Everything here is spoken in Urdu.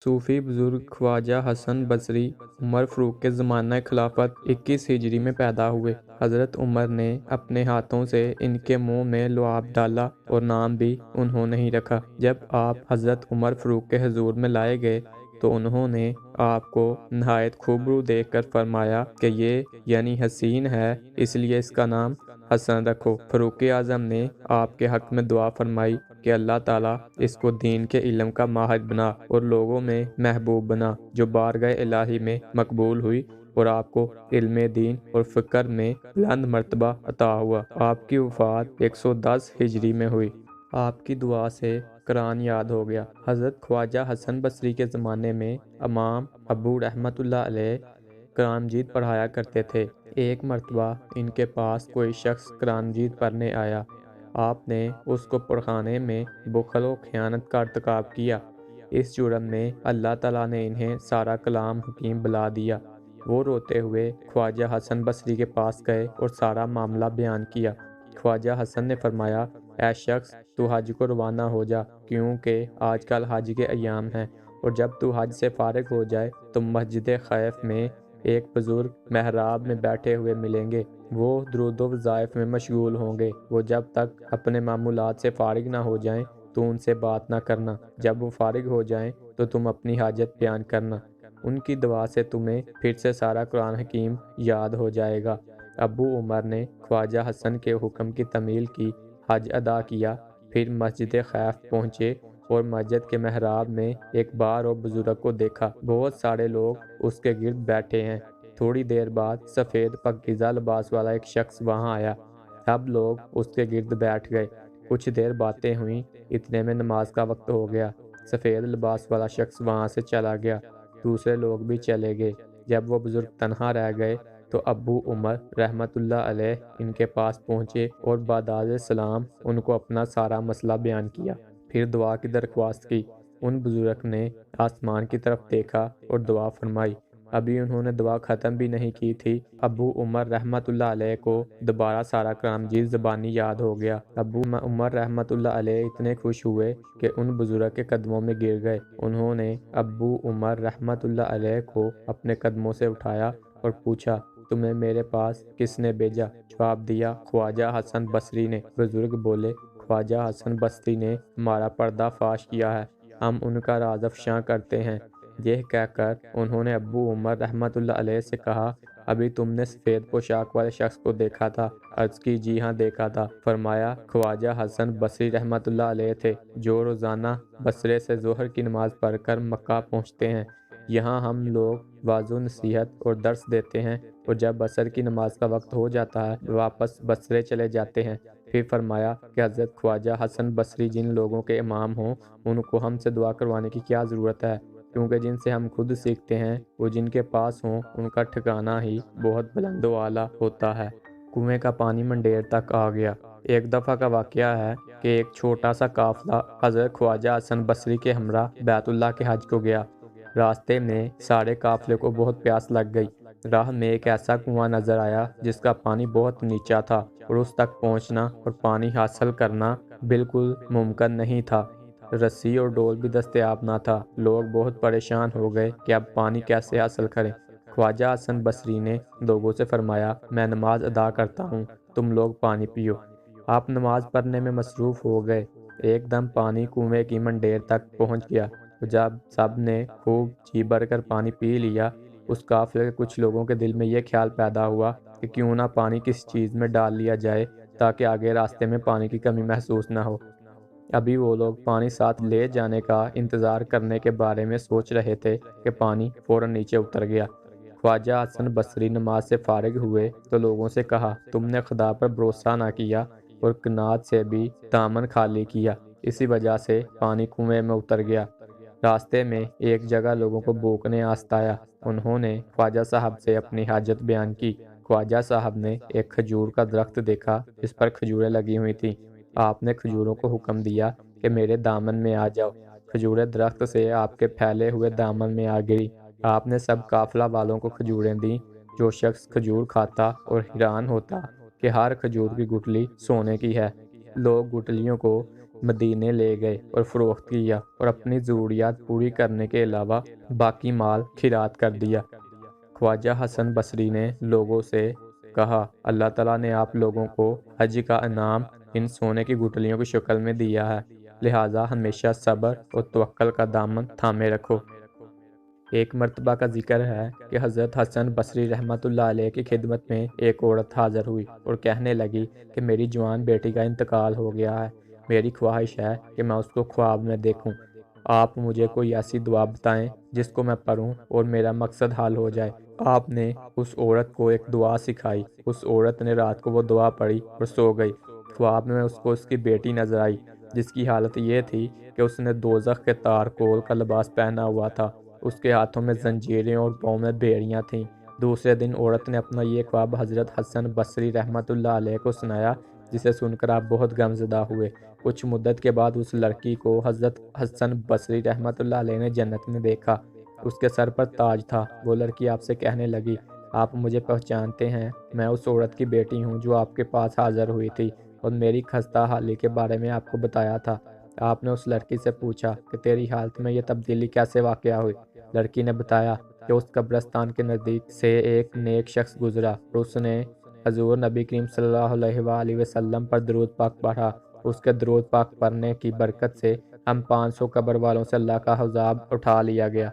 صوفی بزرگ خواجہ حسن بصری عمر فاروق کے زمانہ خلافت 21 ہجری میں پیدا ہوئے۔ حضرت عمر نے اپنے ہاتھوں سے ان کے منہ میں لعاب ڈالا اور نام بھی انہوں نے ہی رکھا۔ جب آپ حضرت عمر فاروق کے حضور میں لائے گئے تو انہوں نے آپ کو نہایت خوبرو دیکھ کر فرمایا کہ یہ یعنی حسین ہے، اس لیے اس کا نام حسن رکھو۔ فاروق اعظم نے آپ کے حق میں دعا فرمائی کہ اللہ تعالیٰ اس کو دین کے علم کا ماہر بنا اور لوگوں میں محبوب بنا، جو بارگاہ الہی میں مقبول ہوئی اور آپ کو علم دین اور فکر میں بلند مرتبہ عطا ہوا۔ آپ کی وفات 110 ہجری میں ہوئی۔ آپ کی دعا سے قرآن یاد ہو گیا۔ حضرت خواجہ حسن بصری کے زمانے میں امام ابو رحمۃ اللہ علیہ قرآن مجید پڑھایا کرتے تھے۔ ایک مرتبہ ان کے پاس کوئی شخص قرآن مجید پڑھنے آیا۔ آپ نے اس کو پڑھانے میں بخل و خیانت کا ارتکاب کیا۔ اس جرم میں اللہ تعالیٰ نے انہیں سارا کلام حکیم بلا دیا۔ وہ روتے ہوئے خواجہ حسن بصری کے پاس گئے اور سارا معاملہ بیان کیا۔ خواجہ حسن نے فرمایا، اے شخص، تو حج کو روانہ ہو جا، کیونکہ آج کل حج کے ایام ہیں، اور جب تو حج سے فارغ ہو جائے تو مسجد خیف میں ایک بزرگ محراب میں بیٹھے ہوئے ملیں گے۔ وہ درود و وظائف میں مشغول ہوں گے۔ وہ جب تک اپنے معمولات سے فارغ نہ ہو جائیں تو ان سے بات نہ کرنا۔ جب وہ فارغ ہو جائیں تو تم اپنی حاجت بیان کرنا۔ ان کی دعا سے تمہیں پھر سے سارا قرآن حکیم یاد ہو جائے گا۔ ابو عمر نے خواجہ حسن کے حکم کی تعمیل کی، حج ادا کیا، پھر مسجد خیف پہنچے اور مسجد کے محراب میں ایک بار اور بزرگ کو دیکھا۔ بہت سارے لوگ اس کے گرد بیٹھے ہیں۔ تھوڑی دیر بعد سفید پاکیزہ لباس والا ایک شخص وہاں آیا۔ سب لوگ اس کے گرد بیٹھ گئے۔ کچھ دیر باتیں ہوئیں، اتنے میں نماز کا وقت ہو گیا۔ سفید لباس والا شخص وہاں سے چلا گیا۔ دوسرے لوگ بھی چلے گئے۔ جب وہ بزرگ تنہا رہ گئے تو ابو عمر رحمۃ اللہ علیہ ان کے پاس پہنچے اور بعد سلام ان کو اپنا سارا مسئلہ بیان کیا، پھر دعا کی درخواست کی۔ ان بزرگ نے آسمان کی طرف دیکھا اور دعا فرمائی۔ ابھی انہوں نے دعا ختم بھی نہیں کی تھی، ابو عمر رحمۃ اللہ علیہ کو دوبارہ سارا قرآن مجید زبانی یاد ہو گیا۔ ابو عمر رحمۃ اللہ علیہ اتنے خوش ہوئے کہ ان بزرگ کے قدموں میں گر گئے۔ انہوں نے ابو عمر رحمۃ اللہ علیہ کو اپنے قدموں سے اٹھایا اور پوچھا، تمہیں میرے پاس کس نے بھیجا؟ جواب دیا، خواجہ حسن بصری نے۔ بزرگ بولے، خواجہ حسن بصری نے ہمارا پردہ فاش کیا ہے، ہم ان کا راز افشاں کرتے ہیں۔ یہ کہہ کر انہوں نے ابو عمر رحمۃ اللہ علیہ سے کہا، ابھی تم نے سفید پوشاک والے شخص کو دیکھا تھا؟ عرض کی، جی ہاں دیکھا تھا۔ فرمایا، خواجہ حسن بصری رحمۃ اللہ علیہ تھے، جو روزانہ بصرے سے ظہر کی نماز پڑھ کر مکہ پہنچتے ہیں۔ یہاں ہم لوگ واعظ و نصیحت اور درس دیتے ہیں، اور جب عصر کی نماز کا وقت ہو جاتا ہے واپس بصرے چلے جاتے ہیں۔ پھر فرمایا کہ حضرت خواجہ حسن بصری جن لوگوں کے امام ہوں ان کو ہم سے دعا کروانے کی کیا ضرورت ہے، کیونکہ جن سے ہم خود سیکھتے ہیں وہ جن کے پاس ہوں ان کا ٹھکانہ ہی بہت بلند و اعلیٰ ہوتا ہے۔ کنویں کا پانی منڈیر تک آ گیا۔ ایک دفعہ کا واقعہ ہے کہ ایک چھوٹا سا قافلہ حضرت خواجہ حسن بصری کے ہمراہ بیت اللہ کے حج کو گیا۔ راستے میں سارے قافلے کو بہت پیاس لگ گئی۔ راہ میں ایک ایسا کنواں نظر آیا جس کا پانی بہت نیچا تھا اور اس تک پہنچنا اور پانی حاصل کرنا بالکل ممکن نہیں تھا۔ رسی اور ڈول بھی دستیاب نہ تھا۔ لوگ بہت پریشان ہو گئے کہ اب پانی کیسے حاصل کریں۔ خواجہ حسن بصری نے لوگوں سے فرمایا، میں نماز ادا کرتا ہوں، تم لوگ پانی پیو۔ آپ نماز پڑھنے میں مصروف ہو گئے۔ ایک دم پانی کنویں کی منڈیر تک پہنچ گیا۔ جب سب نے خوب جی بھر کر پانی پی لیا، اس قافلے کے کچھ لوگوں کے دل میں یہ خیال پیدا ہوا کہ کیوں نہ پانی کسی چیز میں ڈال لیا جائے تاکہ آگے راستے میں پانی کی کمی محسوس نہ ہو۔ ابھی وہ لوگ پانی ساتھ لے جانے کا انتظار کرنے کے بارے میں سوچ رہے تھے کہ پانی فوراً نیچے اتر گیا۔ خواجہ حسن بصری نماز سے فارغ ہوئے تو لوگوں سے کہا، تم نے خدا پر بھروسہ نہ کیا اور کنات سے بھی دامن خالی کیا، اسی وجہ سے پانی کنویں میں اتر گیا۔ راستے میں ایک جگہ لوگوں کو بھوک نے آستایا۔ انہوں نے خواجہ صاحب سے اپنی حاجت بیان کی۔ خواجہ صاحب نے ایک کھجور کا درخت دیکھا جس پر کھجوریں لگی ہوئی تھیں۔ آپ نے کھجوروں کو حکم دیا کہ میرے دامن میں آ جاؤ۔ کھجوریں درخت سے آپ کے پھیلے ہوئے دامن میں آ گئی۔ آپ نے سب قافلہ والوں کو کھجوریں دیں۔ جو شخص کھجور کھاتا اور حیران ہوتا کہ ہر کھجور کی گٹلی سونے کی ہے۔ لوگ گٹلیوں کو مدینے لے گئے اور فروخت کیا اور اپنی ضروریات پوری کرنے کے علاوہ باقی مال خیرات کر دیا۔ خواجہ حسن بصری نے لوگوں سے کہا، اللہ تعالیٰ نے آپ لوگوں کو حج کا انعام ان سونے کی گٹھلیوں کی شکل میں دیا ہے، لہٰذا ہمیشہ صبر اور توکل کا دامن تھامے رکھو۔ ایک مرتبہ کا ذکر ہے کہ حضرت حسن بصری رحمۃ اللہ علیہ کی خدمت میں ایک عورت حاضر ہوئی اور کہنے لگی کہ میری جوان بیٹی کا انتقال ہو گیا ہے، میری خواہش ہے کہ میں اس کو خواب میں دیکھوں۔ آپ مجھے کوئی ایسی دعا بتائیں جس کو میں پڑھوں اور میرا مقصد حل ہو جائے۔ آپ نے اس عورت کو ایک دعا سکھائی۔ اس عورت نے رات کو وہ دعا پڑھی اور سو گئی۔ خواب میں اس کو اس کی بیٹی نظر آئی، جس کی حالت یہ تھی کہ اس نے دوزخ کے تارکول کا لباس پہنا ہوا تھا، اس کے ہاتھوں میں زنجیریں اور پاؤں میں بیڑیاں تھیں۔ دوسرے دن عورت نے اپنا یہ خواب حضرت حسن بصری رحمۃ اللہ علیہ کو سنایا، جسے سن کر آپ بہت غمزدہ ہوئے۔ کچھ مدت کے بعد اس لڑکی کو حضرت حسن بصری رحمۃ اللہ علیہ نے جنت میں دیکھا۔ اس کے سر پر تاج تھا۔ وہ لڑکی آپ سے کہنے لگی، آپ مجھے پہچانتے ہیں؟ میں اس عورت کی بیٹی ہوں جو آپ کے پاس حاضر ہوئی تھی اور میری خستہ حالی کے بارے میں آپ کو بتایا تھا۔ آپ نے اس لڑکی سے پوچھا کہ تیری حالت میں یہ تبدیلی کیسے واقع ہوئی؟ لڑکی نے بتایا کہ اس قبرستان کے نزدیک سے ایک نیک شخص گزرا اور اس نے حضور نبی کریم صلی اللہ علیہ وآلہ وسلم پر درود پاک پڑھا۔ اس کے درود پاک پڑھنے کی برکت سے ہم 500 قبر والوں سے اللہ کا حجاب اٹھا لیا گیا۔